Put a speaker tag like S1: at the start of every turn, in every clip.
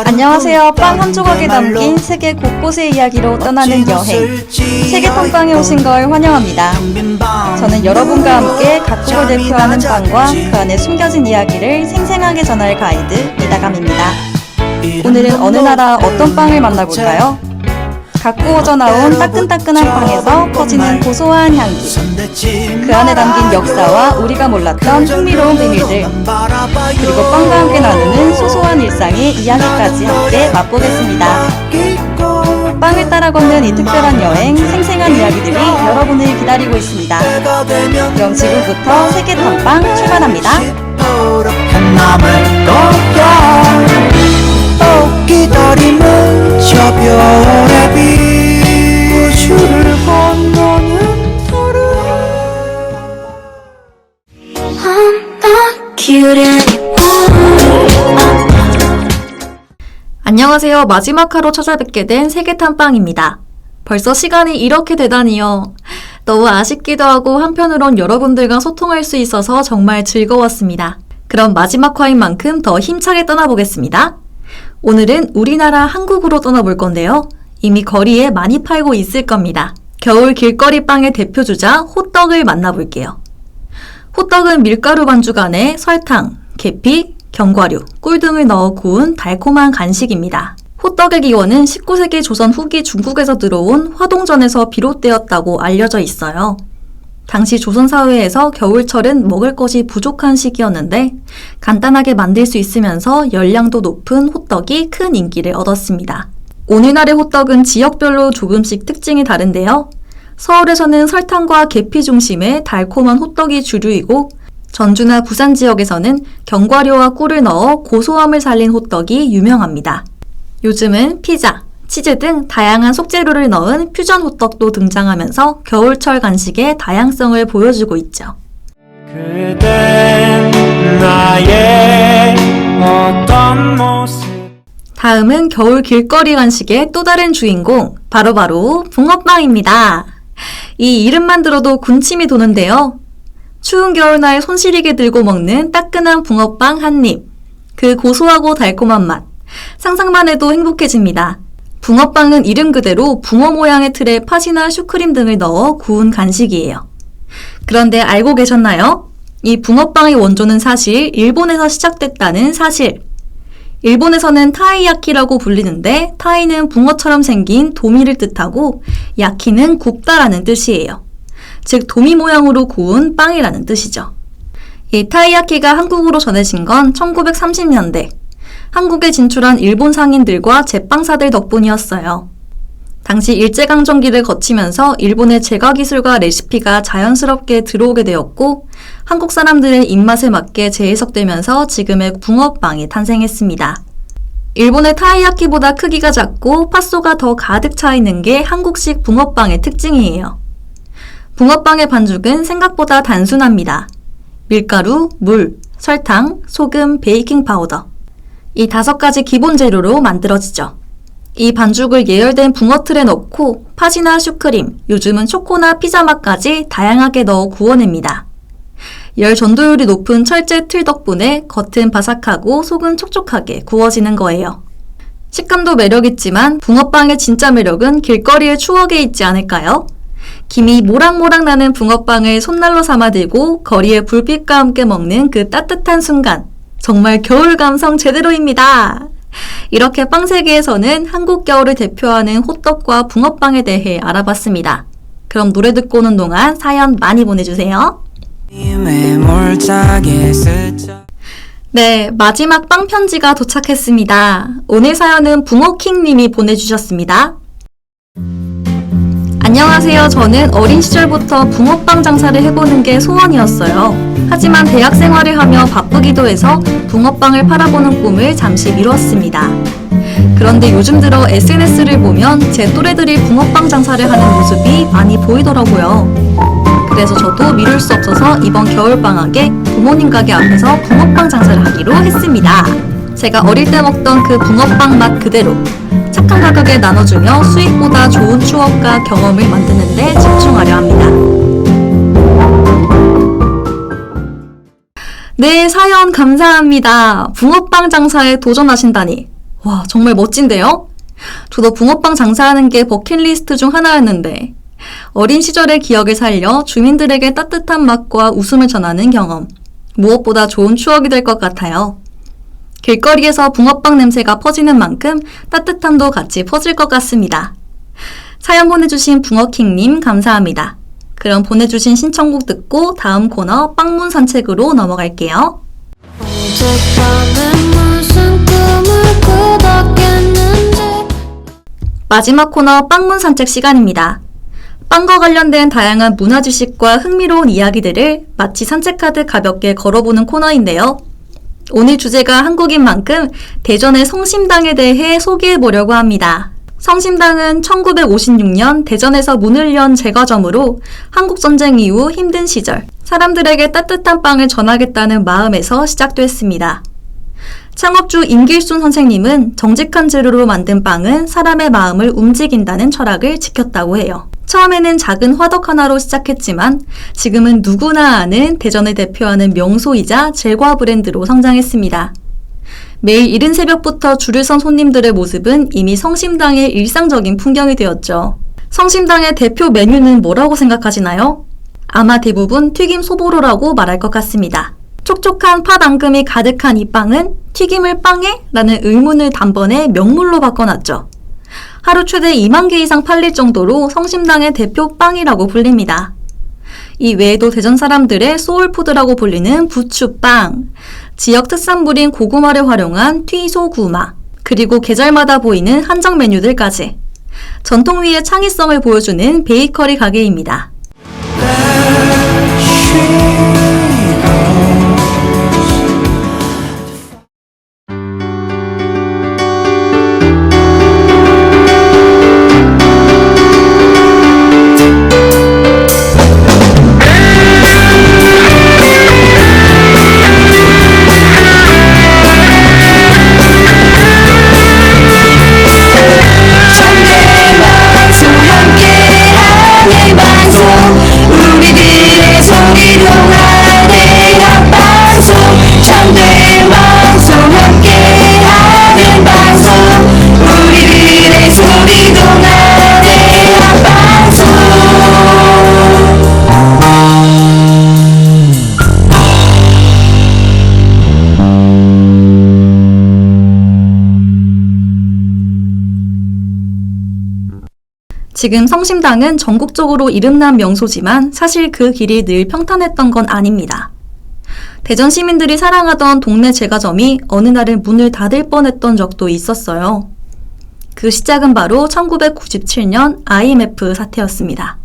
S1: 안녕하세요. 빵 한 조각에 담긴 세계 곳곳의 이야기로 떠나는 여행, 세계탐방에 오신 걸 환영합니다. 저는 여러분과 함께 각국을 대표하는 빵과 그 안에 숨겨진 이야기를 생생하게 전할 가이드 이다감입니다. 오늘은 어느 나라 어떤 빵을 만나볼까요? 각 구워져 나온 따끈따끈한 빵에서 퍼지는 고소한 향기, 그 안에 담긴 역사와 우리가 몰랐던 흥미로운 비밀들, 그리고 빵과 함께 나누는 소소한 일상의 이야기까지 함께 맛보겠습니다. 빵을 따라 걷는 이 특별한 여행, 생생한 이야기들이 여러분을 기다리고 있습니다. 그럼 지금부터 세계탐방 출발합니다. 기다림은 저 별의 빛 우주를 건너는 안녕하세요. 마지막 화로 찾아뵙게 된 세계탐방입니다. 벌써 시간이 이렇게 되다니요. 너무 아쉽기도 하고 한편으론 여러분들과 소통할 수 있어서 정말 즐거웠습니다. 그럼 마지막 화인 만큼 더 힘차게 떠나보겠습니다. 오늘은 우리나라 한국으로 떠나볼 건데요. 이미 거리에 많이 팔고 있을 겁니다. 겨울 길거리 빵의 대표주자 호떡을 만나볼게요. 호떡은 밀가루 반죽 안에 설탕, 계피, 견과류, 꿀 등을 넣어 구운 달콤한 간식입니다. 호떡의 기원은 19세기 조선 후기 중국에서 들어온 화동전에서 비롯되었다고 알려져 있어요. 당시 조선 사회에서 겨울철은 먹을 것이 부족한 시기였는데 간단하게 만들 수 있으면서 열량도 높은 호떡이 큰 인기를 얻었습니다. 오늘날의 호떡은 지역별로 조금씩 특징이 다른데요. 서울에서는 설탕과 계피 중심의 달콤한 호떡이 주류이고 전주나 부산 지역에서는 견과류와 꿀을 넣어 고소함을 살린 호떡이 유명합니다. 요즘은 피자, 치즈 등 다양한 속재료를 넣은 퓨전 호떡도 등장하면서 겨울철 간식의 다양성을 보여주고 있죠. 그댄 나의 어떤 모습. 다음은 겨울 길거리 간식의 또 다른 주인공, 바로 붕어빵입니다. 이 이름만 들어도 군침이 도는데요. 추운 겨울날 손시리게 들고 먹는 따끈한 붕어빵 한 입. 그 고소하고 달콤한 맛. 상상만 해도 행복해집니다. 붕어빵은 이름 그대로 붕어 모양의 틀에 팥이나 슈크림 등을 넣어 구운 간식이에요. 그런데 알고 계셨나요? 이 붕어빵의 원조는 사실 일본에서 시작됐다는 사실. 일본에서는 타이야키라고 불리는데 타이는 붕어처럼 생긴 도미를 뜻하고 야키는 굽다라는 뜻이에요. 즉 도미 모양으로 구운 빵이라는 뜻이죠. 이 타이야키가 한국으로 전해진 건 1930년대. 한국에 진출한 일본 상인들과 제빵사들 덕분이었어요. 당시 일제강점기를 거치면서 일본의 제과기술과 레시피가 자연스럽게 들어오게 되었고 한국 사람들의 입맛에 맞게 재해석되면서 지금의 붕어빵이 탄생했습니다. 일본의 타이야키보다 크기가 작고 팥소가 더 가득 차 있는 게 한국식 붕어빵의 특징이에요. 붕어빵의 반죽은 생각보다 단순합니다. 밀가루, 물, 설탕, 소금, 베이킹 파우더. 이 5가지 기본 재료로 만들어지죠. 이 반죽을 예열된 붕어틀에 넣고 팥이나 슈크림, 요즘은 초코나 피자 맛까지 다양하게 넣어 구워냅니다. 열 전도율이 높은 철제 틀 덕분에 겉은 바삭하고 속은 촉촉하게 구워지는 거예요. 식감도 매력있지만 붕어빵의 진짜 매력은 길거리의 추억에 있지 않을까요? 김이 모락모락 나는 붕어빵을 손난로 삼아 들고 거리의 불빛과 함께 먹는 그 따뜻한 순간. 정말 겨울 감성 제대로입니다. 이렇게 빵 세계에서는 한국 겨울을 대표하는 호떡과 붕어빵에 대해 알아봤습니다. 그럼 노래 듣고 오는 동안 사연 많이 보내주세요. 네, 마지막 빵 편지가 도착했습니다. 오늘 사연은 붕어킹님이 보내주셨습니다. 안녕하세요. 저는 어린 시절부터 붕어빵 장사를 해보는 게 소원이었어요. 하지만 대학 생활을 하며 바쁘기도 해서 붕어빵을 팔아보는 꿈을 잠시 미뤘습니다. 그런데 요즘 들어 SNS를 보면 제 또래들이 붕어빵 장사를 하는 모습이 많이 보이더라고요. 그래서 저도 미룰 수 없어서 이번 겨울방학에 부모님 가게 앞에서 붕어빵 장사를 하기로 했습니다. 제가 어릴 때 먹던 그 붕어빵 맛 그대로 착한 가격에 나눠주며 수익보다 좋은 추억과 경험을 만드는 데 집중하려 합니다. 네, 사연 감사합니다. 붕어빵 장사에 도전하신다니. 와, 정말 멋진데요? 저도 붕어빵 장사하는 게 버킷리스트 중 하나였는데 어린 시절의 기억을 살려 주민들에게 따뜻한 맛과 웃음을 전하는 경험. 무엇보다 좋은 추억이 될 것 같아요. 길거리에서 붕어빵 냄새가 퍼지는 만큼 따뜻함도 같이 퍼질 것 같습니다. 사연 보내주신 붕어킹님 감사합니다. 그럼 보내주신 신청곡 듣고 다음 코너 빵문 산책으로 넘어갈게요. 마지막 코너 빵문 산책 시간입니다. 빵과 관련된 다양한 문화 지식과 흥미로운 이야기들을 마치 산책하듯 가볍게 걸어보는 코너인데요. 오늘 주제가 한국인 만큼 대전의 성심당에 대해 소개해보려고 합니다. 성심당은 1956년 대전에서 문을 연 제과점으로 한국전쟁 이후 힘든 시절 사람들에게 따뜻한 빵을 전하겠다는 마음에서 시작됐습니다. 창업주 임길순 선생님은 정직한 재료로 만든 빵은 사람의 마음을 움직인다는 철학을 지켰다고 해요. 처음에는 작은 화덕 하나로 시작했지만 지금은 누구나 아는 대전을 대표하는 명소이자 제과 브랜드로 성장했습니다. 매일 이른 새벽부터 줄을 선 손님들의 모습은 이미 성심당의 일상적인 풍경이 되었죠. 성심당의 대표 메뉴는 뭐라고 생각하시나요? 아마 대부분 튀김 소보로라고 말할 것 같습니다. 촉촉한 팥 앙금이 가득한 이 빵은 튀김을 빵에? 라는 의문을 단번에 명물로 바꿔놨죠. 하루 최대 2만 개 이상 팔릴 정도로 성심당의 대표 빵이라고 불립니다. 이 외에도 대전 사람들의 소울푸드라고 불리는 부추빵, 지역 특산물인 고구마를 활용한 튀소구마, 그리고 계절마다 보이는 한정 메뉴들까지 전통 위의 창의성을 보여주는 베이커리 가게입니다. 지금 성심당은 전국적으로 이름난 명소지만 사실 그 길이 늘 평탄했던 건 아닙니다. 대전 시민들이 사랑하던 동네 제과점이 어느 날은 문을 닫을 뻔했던 적도 있었어요. 그 시작은 바로 1997년 IMF 사태였습니다.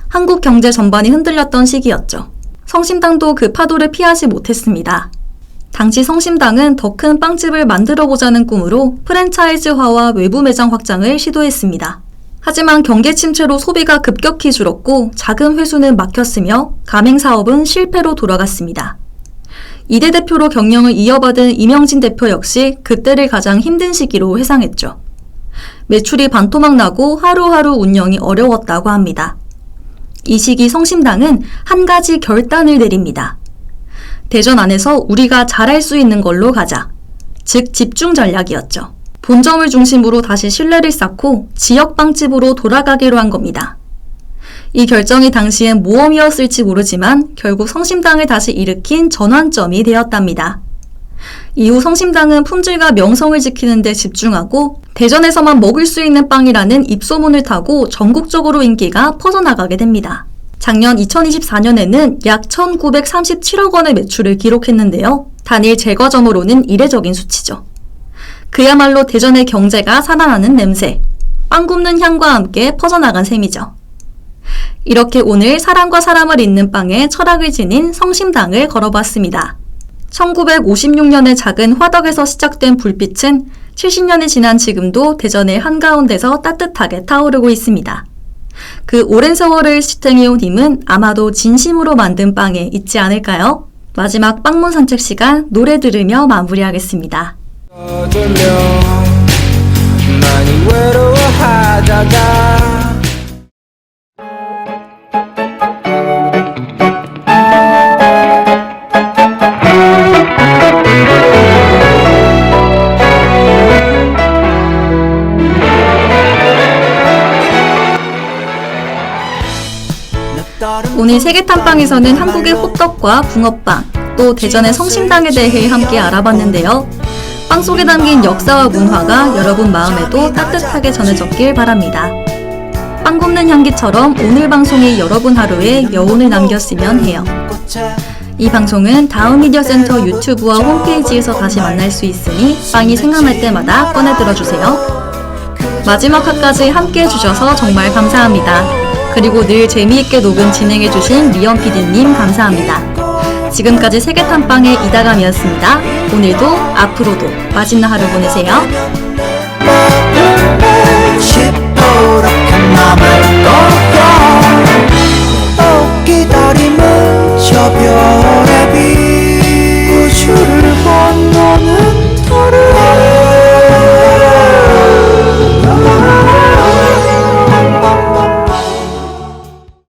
S1: 한국 경제 전반이 흔들렸던 시기였죠. 성심당도 그 파도를 피하지 못했습니다. 당시 성심당은 더 큰 빵집을 만들어보자는 꿈으로 프랜차이즈화와 외부 매장 확장을 시도했습니다. 하지만 경기 침체로 소비가 급격히 줄었고 자금 회수는 막혔으며 가맹사업은 실패로 돌아갔습니다. 이대 대표로 경영을 이어받은 이명진 대표 역시 그때를 가장 힘든 시기로 회상했죠. 매출이 반토막 나고 하루하루 운영이 어려웠다고 합니다. 이 시기 성심당은 한 가지 결단을 내립니다. 대전 안에서 우리가 잘할 수 있는 걸로 가자. 즉 집중 전략이었죠. 본점을 중심으로 다시 신뢰를 쌓고 지역 빵집으로 돌아가기로 한 겁니다. 이 결정이 당시엔 모험이었을지 모르지만 결국 성심당을 다시 일으킨 전환점이 되었답니다. 이후 성심당은 품질과 명성을 지키는 데 집중하고 대전에서만 먹을 수 있는 빵이라는 입소문을 타고 전국적으로 인기가 퍼져나가게 됩니다. 작년 2024년에는 약 1,937억 원의 매출을 기록했는데요. 단일 제과점으로는 이례적인 수치죠. 그야말로 대전의 경제가 살아나는 냄새, 빵 굽는 향과 함께 퍼져나간 셈이죠. 이렇게 오늘 사람과 사람을 잇는 빵에 철학을 지닌 성심당을 걸어봤습니다. 1956년의 작은 화덕에서 시작된 불빛은 70년이 지난 지금도 대전의 한가운데서 따뜻하게 타오르고 있습니다. 그 오랜 세월을 지탱해온 힘은 아마도 진심으로 만든 빵에 있지 않을까요? 마지막 빵문 산책 시간 노래 들으며 마무리하겠습니다.
S2: 많이 외로워하다가
S1: 오늘 세계탐방에서는 한국의 호떡과 붕어빵, 또 대전의 성심당에 대해 함께 알아봤는데요. 빵 속에 담긴 역사와 문화가 여러분 마음에도 따뜻하게 전해졌길 바랍니다. 빵 굽는 향기처럼 오늘 방송이 여러분 하루에 여운을 남겼으면 해요. 이 방송은 다음미디어센터 유튜브와 홈페이지에서 다시 만날 수 있으니 빵이 생각날 때마다 꺼내 들어주세요. 마지막 화까지 함께 해주셔서 정말 감사합니다. 그리고 늘 재미있게 녹음 진행해주신 리언 PD님 감사합니다. 지금까지 세계탐방의 이다감이었습니다. 오늘도 앞으로도 맛있는 하루 보내세요.